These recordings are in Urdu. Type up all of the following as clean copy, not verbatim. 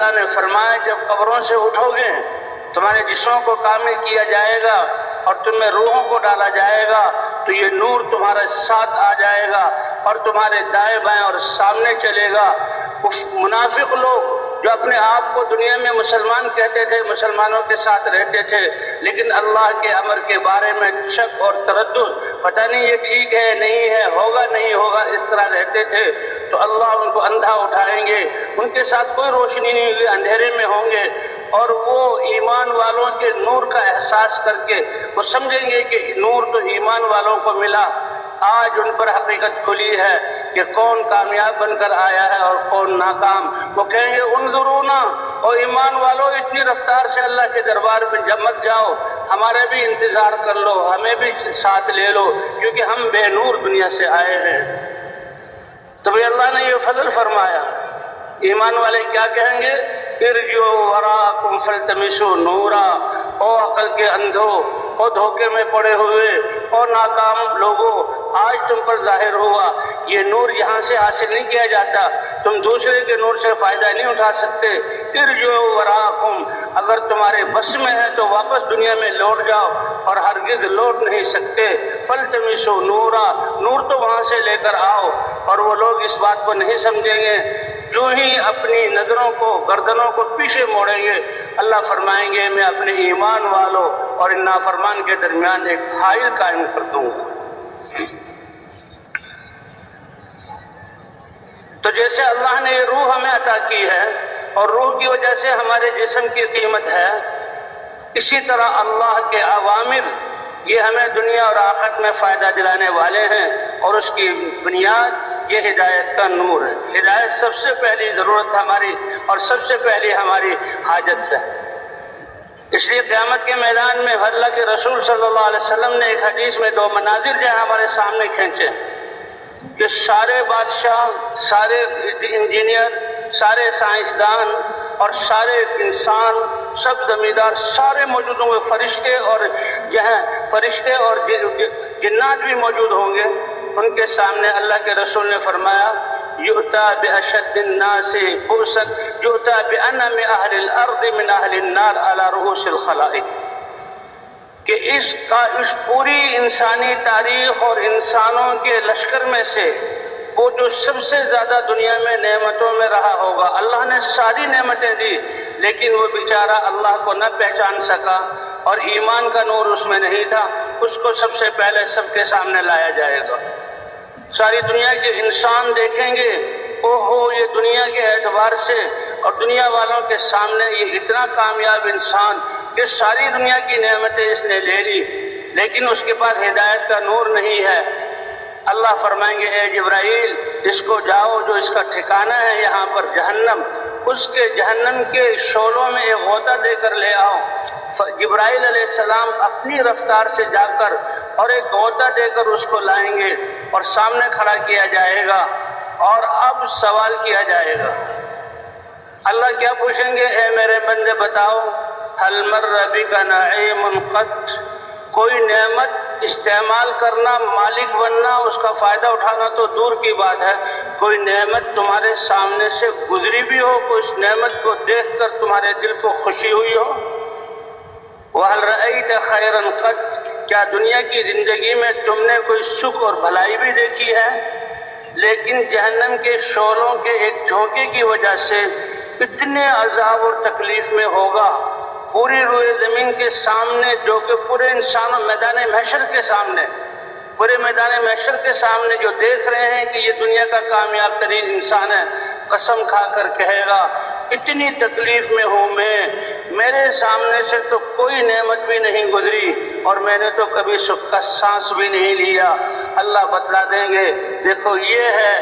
اللہ نے فرمایا جب قبروں سے اٹھوگے تمہارے جسموں کو کامل کیا جائے گا اور تمہیں روحوں کو ڈالا جائے گا تو یہ نور تمہارے ساتھ آ جائے گا اور تمہارے دائیں بائیں اور سامنے چلے گا۔ اس منافق لوگ جو اپنے آپ کو دنیا میں مسلمان کہتے تھے، مسلمانوں کے ساتھ رہتے تھے، لیکن اللہ کے امر کے بارے میں شک اور تردد، پتہ نہیں یہ ٹھیک ہے نہیں ہے، ہوگا نہیں ہوگا، اس طرح رہتے تھے، تو اللہ ان کو اندھا اٹھائیں گے، ان کے ساتھ کوئی روشنی نہیں ہوگی، اندھیرے میں ہوں گے، اور وہ ایمان والوں کے نور کا احساس کر کے وہ سمجھیں گے کہ نور تو ایمان والوں کو ملا۔ آج ان پر حقیقت کھلی ہے کہ کون کامیاب بن کر آیا ہے اور کون ناکام۔ وہ کہیں گے انظرونا، اور ایمان والو اتنی رفتار سے اللہ کے دربار میں جمت جاؤ، ہمارے بھی انتظار کر لو، ہمیں بھی ساتھ لے لو، کیونکہ ہم بے نور دنیا سے آئے ہیں۔ تو بھی اللہ نے یہ فضل فرمایا۔ ایمان والے کیا کہیں گے؟ ارجعوا وراءکم فالتمسوا نورا، او عقل کے اندھو، او دھوکے میں پڑے ہوئے، او ناکام لوگوں، آج تم پر ظاہر ہوا یہ نور یہاں سے حاصل نہیں کیا جاتا، تم دوسرے کے نور سے فائدہ نہیں اٹھا سکتے۔ ارجعوا وراءکم، اگر تمہارے بس میں ہے تو واپس دنیا میں لوٹ جاؤ، اور ہرگز لوٹ نہیں سکتے۔ فالتمسوا نورا، نور تو وہاں سے لے کر آؤ، اور وہ لوگ اس بات کو نہیں سمجھیں گے، جو ہی اپنی نظروں کو، گردنوں کو پیچھے موڑیں گے، اللہ فرمائیں گے میں اپنے ایمان والوں اور ان نافرمان کے درمیان ایک حائل قائم کر دوں گا۔ تو جیسے اللہ نے یہ روح ہمیں عطا کی ہے اور روح کی وجہ سے ہمارے جسم کی قیمت ہے، اسی طرح اللہ کے اوامر یہ ہمیں دنیا اور آخرت میں فائدہ دلانے والے ہیں، اور اس کی بنیاد یہ ہدایت کا نور ہے۔ ہدایت سب سے پہلی ضرورت ہماری اور سب سے پہلی ہماری حاجت ہے۔ اس لیے قیامت کے میدان میں اللہ کے رسول صلی اللہ علیہ وسلم نے ایک حدیث میں دو مناظر جو ہیں ہمارے سامنے کھینچے کہ سارے بادشاہ، سارے انجینئر، سارے سائنسدان اور سارے انسان، سب زمیندار، سارے موجود ہوں گے، فرشتے اور جنات بھی موجود ہوں گے۔ ان کے سامنے اللہ کے رسول نے فرمایا یؤتی باشد الناس بؤسا یؤتی بانعم اہل الارض من اہل النار علی رؤوس الخلائق، کہ اس پوری انسانی تاریخ اور انسانوں کے لشکر میں سے وہ جو سب سے زیادہ دنیا میں نعمتوں میں رہا ہوگا، اللہ نے ساری نعمتیں دی لیکن وہ بیچارہ اللہ کو نہ پہچان سکا اور ایمان کا نور اس میں نہیں تھا، اس کو سب سے پہلے سب کے سامنے لایا جائے گا۔ ساری دنیا کے انسان دیکھیں گے، اوہو یہ دنیا کے اعتبار سے اور دنیا والوں کے سامنے یہ اتنا کامیاب انسان کہ ساری دنیا کی نعمتیں اس نے لے لی لیکن اس کے پاس ہدایت کا نور نہیں ہے۔ اللہ فرمائیں گے اے جبرائیل اس کو جاؤ، جو اس کا ٹھکانہ ہے یہاں پر جہنم، اس کے جہنم کے شعلوں میں ایک غوطہ دے کر لے آؤ۔ جبرائیل علیہ السلام اپنی رفتار سے جا کر اور ایک غوطہ دے کر اس کو لائیں گے اور سامنے کھڑا کیا جائے گا، اور اب سوال کیا جائے گا۔ اللہ کیا پوچھیں گے؟ اے میرے بندے بتاؤ هل مر بک نعیم قط، کوئی نعمت استعمال کرنا، مالک بننا، اس کا فائدہ اٹھانا تو دور کی بات ہے، کوئی نعمت تمہارے سامنے سے گزری بھی ہو، کوئی اس نعمت کو دیکھ کر تمہارے دل کو خوشی ہوئی ہو؟ وَهَلْ رَأَيْتَ خَيْرًا قَطْ، کیا دنیا کی زندگی میں تم نے کوئی سکھ اور بھلائی بھی دیکھی ہے؟ لیکن جہنم کے شعلوں کے ایک جھونکے کی وجہ سے اتنے عذاب اور تکلیف میں ہوگا، پوری روئے زمین کے سامنے، جو کہ پورے انسانوں میدان محشر کے سامنے، پورے میدان محشر کے سامنے جو دیکھ رہے ہیں کہ یہ دنیا کا کامیاب ترین انسان ہے، قسم کھا کر کہے گا اتنی تکلیف میں ہوں میں، میرے سامنے سے تو کوئی نعمت بھی نہیں گزری اور میں نے تو کبھی سکھ کا سانس بھی نہیں لیا۔ اللہ بتلا دیں گے دیکھو یہ ہے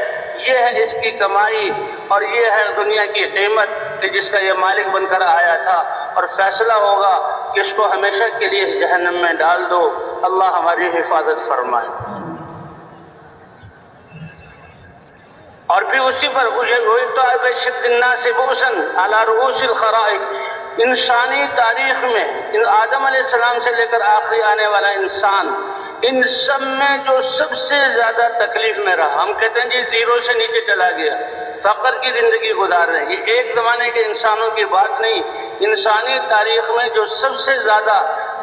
اس کی کمائی اور یہ ہے دنیا کی قیمت کہ جس کا یہ مالک بن کر آیا تھا، اور فیصلہ ہوگا کہ اس کو ہمیشہ کے لیے اس جہنم میں ڈال دو۔ اللہ ہماری حفاظت فرمائے۔ اور پھر اسی پر ہوئی تو باشد الناس بؤسا علی رؤوس الخلائق، انسانی تاریخ میں آدم علیہ السلام سے لے کر آخری آنے والا انسان، ان سب میں جو سب سے زیادہ تکلیف میں رہا، ہم کہتے ہیں جی زیرو سے نیچے چلا گیا، فقر کی زندگی گزار رہے ہیں۔ یہ ایک زمانے کے انسانوں کی بات نہیں، انسانی تاریخ میں جو سب سے زیادہ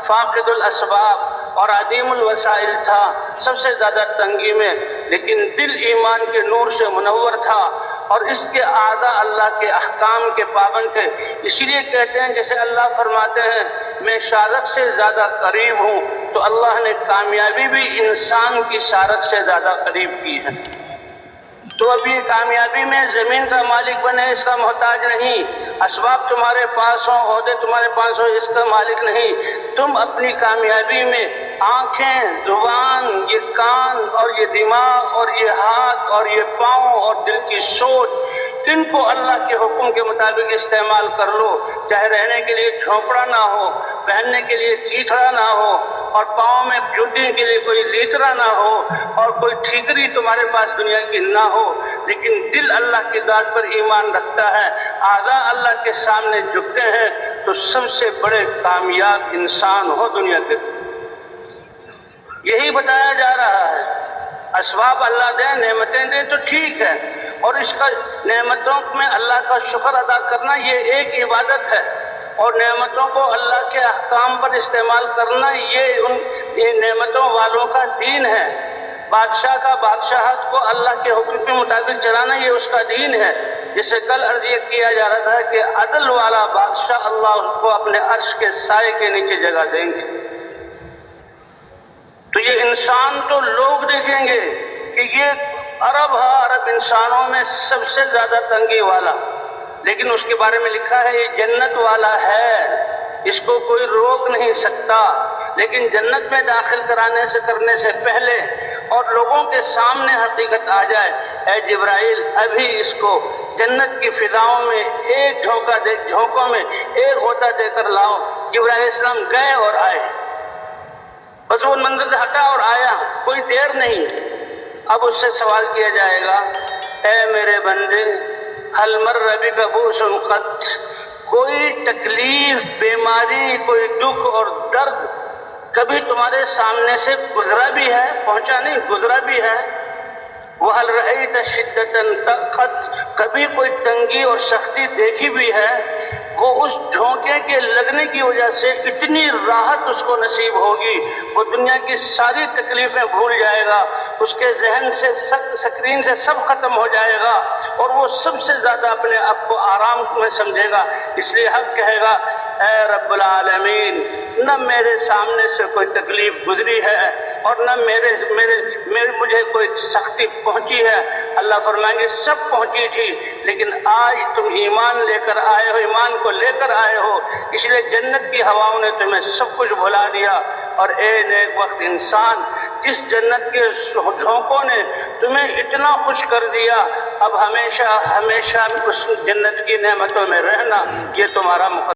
فاقد الاسباب اور عدیم الوسائل تھا، سب سے زیادہ تنگی میں، لیکن دل ایمان کے نور سے منور تھا اور اس کے اعضاء اللہ کے احکام کے پابند تھے۔ اسی لیے کہتے ہیں جیسے اللہ فرماتے ہیں میں شارک سے زیادہ قریب ہوں، تو اللہ نے کامیابی بھی انسان کی شارک سے زیادہ قریب کی ہے۔ تو اب یہ کامیابی میں زمین کا مالک بنے اس کا محتاج نہیں، اسباب تمہارے پاس ہوں، عہدے تمہارے پاس ہوں، اس کا مالک نہیں۔ تم اپنی کامیابی میں آنکھیں، زبان، یہ کان اور یہ دماغ اور یہ ہاتھ اور یہ پاؤں اور دل کی سوچ، ان کو اللہ کے حکم کے مطابق استعمال کر لو، چاہے رہنے کے لیے جھونپڑا نہ ہو، پہننے کے لیے چیتڑا نہ ہو، اور پاؤں میں جوتی کے لیے کوئی لیترا نہ ہو، اور کوئی ٹھیکری تمہارے پاس دنیا کی نہ ہو، لیکن دل اللہ کی ذات پر ایمان رکھتا ہے، اعضاء اللہ کے سامنے جھکتے ہیں، تو سب سے بڑے کامیاب انسان ہو دنیا کے۔ یہی بتایا جا رہا ہے۔ اسباب اللہ دے، نعمتیں دے تو ٹھیک ہے، اور اس کا نعمتوں میں اللہ کا شکر ادا کرنا یہ ایک عبادت ہے، اور نعمتوں کو اللہ کے احکام پر استعمال کرنا یہ نعمتوں والوں کا دین ہے۔ بادشاہ کا بادشاہت کو اللہ کے حکم کے مطابق چلانا یہ اس کا دین ہے۔ جسے کل عرض یہ کیا جا رہا تھا کہ عدل والا بادشاہ اللہ اس کو اپنے عرش کے سائے کے نیچے جگہ دیں گے۔ تو یہ انسان تو لوگ دیکھیں گے کہ یہ عرب انسانوں میں سب سے زیادہ تنگی والا، لیکن اس کے بارے میں لکھا ہے یہ جنت والا ہے، اس کو کوئی روک نہیں سکتا۔ لیکن جنت میں داخل کرنے سے پہلے اور لوگوں کے سامنے حقیقت آ جائے، اے جبرائیل ابھی اس کو جنت کی فضاؤں میں ایک جھونکوں میں ایک غوطہ دے کر لاؤ۔ جبرائیل علیہ السلام گئے اور آئے، بس وہ منظر سے ہٹا اور آیا، کوئی دیر نہیں۔ اب اس سے سوال کیا جائے گا اے میرے بندے حل مر بک بؤس قط، کوئی تکلیف، بیماری، کوئی دکھ اور درد کبھی تمہارے سامنے سے گزرا بھی ہے؟ پہنچا نہیں، گزرا بھی ہے۔ وَهَلْ رَأَيْتَ شِدَّةً قَطْ، کبھی کوئی تنگی اور سختی دیکھی بھی ہے؟ وہ اس جھونکے کے لگنے کی وجہ سے اتنی راحت اس کو نصیب ہوگی، وہ دنیا کی ساری تکلیفیں بھول جائے گا، اس کے ذہن سے سکرین سے سب ختم ہو جائے گا، اور وہ سب سے زیادہ اپنے آپ کو آرام میں سمجھے گا۔ اس لیے حق کہے گا اے رب العالمین، نہ میرے سامنے سے کوئی تکلیف گزری ہے اور نہ مجھے کوئی سختی پہنچی ہے۔ اللہ فرمائیں گے سب پہنچی تھی، لیکن آج تم ایمان لے کر آئے ہو، ایمان کو لے کر آئے ہو، اس لیے جنت کی ہواؤں نے تمہیں سب کچھ بھلا دیا۔ اور اے نیک وقت انسان، جس جنت کے جھونکوں نے تمہیں اتنا خوش کر دیا، اب ہمیشہ ہمیشہ اس جنت کی نعمتوں میں رہنا، یہ تمہارا مقدر